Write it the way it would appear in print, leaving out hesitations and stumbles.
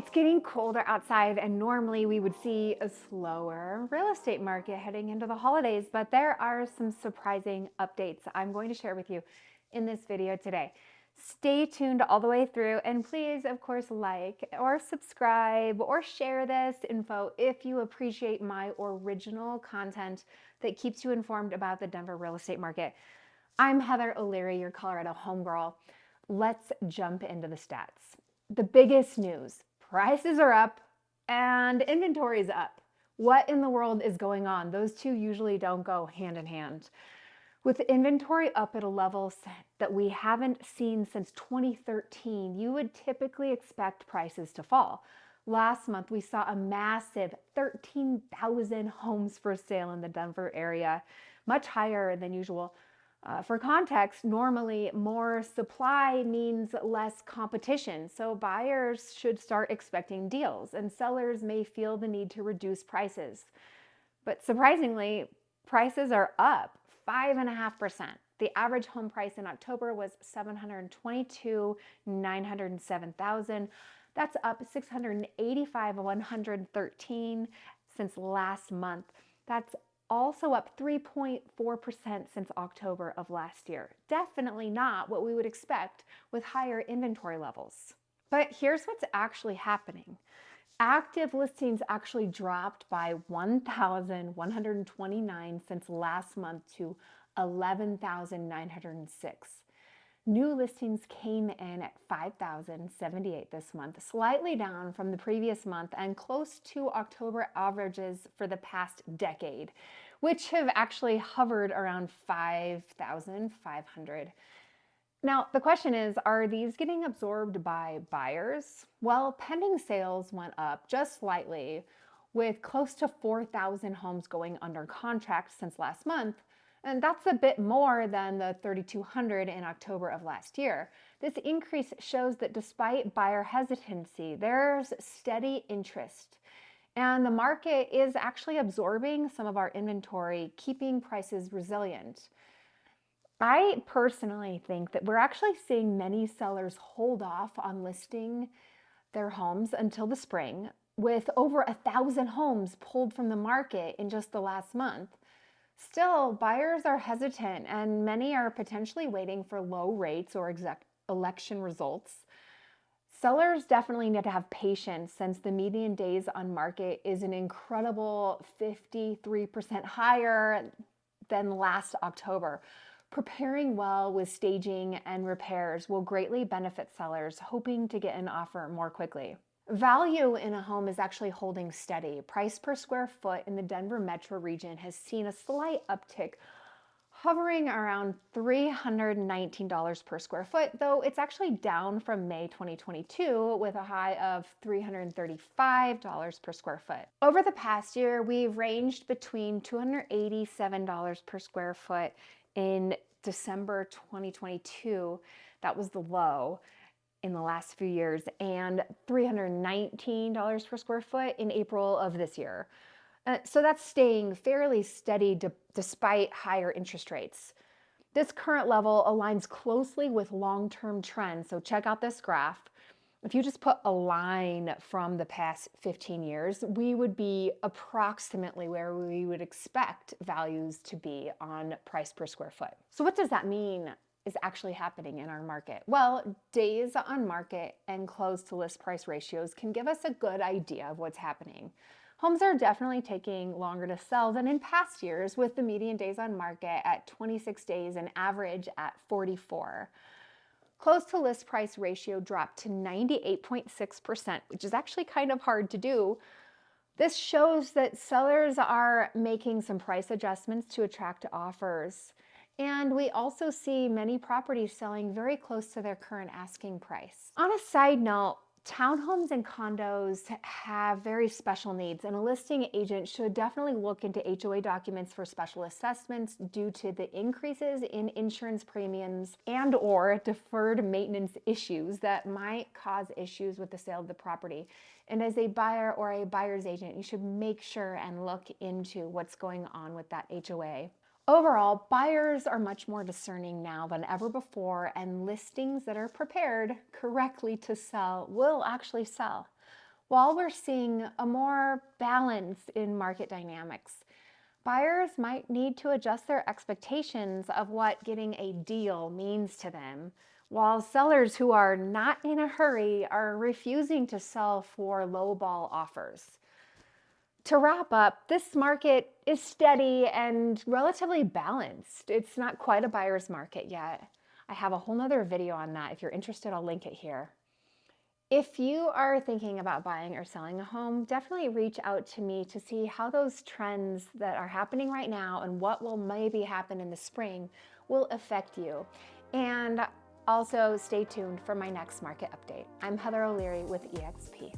It's getting colder outside, and normally we would see a slower real estate market heading into the holidays, but there are some surprising updates I'm going to share with you in this video today. Stay tuned all the way through, and please, of course, like or subscribe or share this info if you appreciate my original content that keeps you informed about the Denver real estate market. I'm Heather O'Leary, your Colorado homegirl. Let's jump into the stats. The biggest news: prices are up and inventory is up. What in the world is going on? Those two usually don't go hand in hand. With inventory up at a level that we haven't seen since 2013, you would typically expect prices to fall. Last month, we saw a massive 13,000 homes for sale in the Denver area, much higher than usual. For context, normally more supply means less competition, so buyers should start expecting deals, and sellers may feel the need to reduce prices. But surprisingly, prices are up 5.5%. The average home price in October was $722,907,000. That's up $685,113 since last month. That's also up 3.4% since October of last year. Definitely not what we would expect with higher inventory levels. But here's what's actually happening. Active listings actually dropped by 1,129 since last month to 11,906. New listings came in at 5,078 this month, slightly down from the previous month and close to October averages for the past decade, which have actually hovered around 5,500. Now, the question is, are these getting absorbed by buyers? Well, pending sales went up just slightly, with close to 4,000 homes going under contract since last month. And that's a bit more than the 3,200 in October of last year. This increase shows that despite buyer hesitancy, there's steady interest. And the market is actually absorbing some of our inventory, keeping prices resilient. I personally think that we're actually seeing many sellers hold off on listing their homes until the spring, with over 1,000 homes pulled from the market in just the last month. Still, buyers are hesitant, and many are potentially waiting for low rates or election results. Sellers definitely need to have patience, since the median days on market is an incredible 53% higher than last October. Preparing well with staging and repairs will greatly benefit sellers hoping to get an offer more quickly. Value in a home is actually holding steady. Price per square foot in the Denver metro region has seen a slight uptick, hovering around $319 per square foot, though it's actually down from May 2022 with a high of $335 per square foot. Over the past year, we've ranged between $287 per square foot in December 2022. That was the low in the last few years, and $319 per square foot in April of this year. So that's staying fairly steady despite higher interest rates. This current level aligns closely with long-term trends. So check out this graph. If you just put a line from the past 15 years, we would be approximately where we would expect values to be on price per square foot. So what does that mean is actually happening in our market? Well, days on market and close to list price ratios can give us a good idea of what's happening. Homes are definitely taking longer to sell than in past years, with the median days on market at 26 days and average at 44. Close to list price ratio dropped to 98.6%, which is actually kind of hard to do. This shows that sellers are making some price adjustments to attract offers. And we also see many properties selling very close to their current asking price. On a side note, townhomes and condos have very special needs, and a listing agent should definitely look into HOA documents for special assessments due to the increases in insurance premiums and or deferred maintenance issues that might cause issues with the sale of the property. And as a buyer or a buyer's agent, you should make sure and look into what's going on with that HOA. Overall, buyers are much more discerning now than ever before, and listings that are prepared correctly to sell will actually sell. While we're seeing a more balance in market dynamics, buyers might need to adjust their expectations of what getting a deal means to them, while sellers who are not in a hurry are refusing to sell for lowball offers. To wrap up, this market is steady and relatively balanced. It's not quite a buyer's market yet. I have a whole nother video on that. If you're interested, I'll link it here. If you are thinking about buying or selling a home, definitely reach out to me to see how those trends that are happening right now and what will maybe happen in the spring will affect you. And also stay tuned for my next market update. I'm Heather O'Leary with eXp.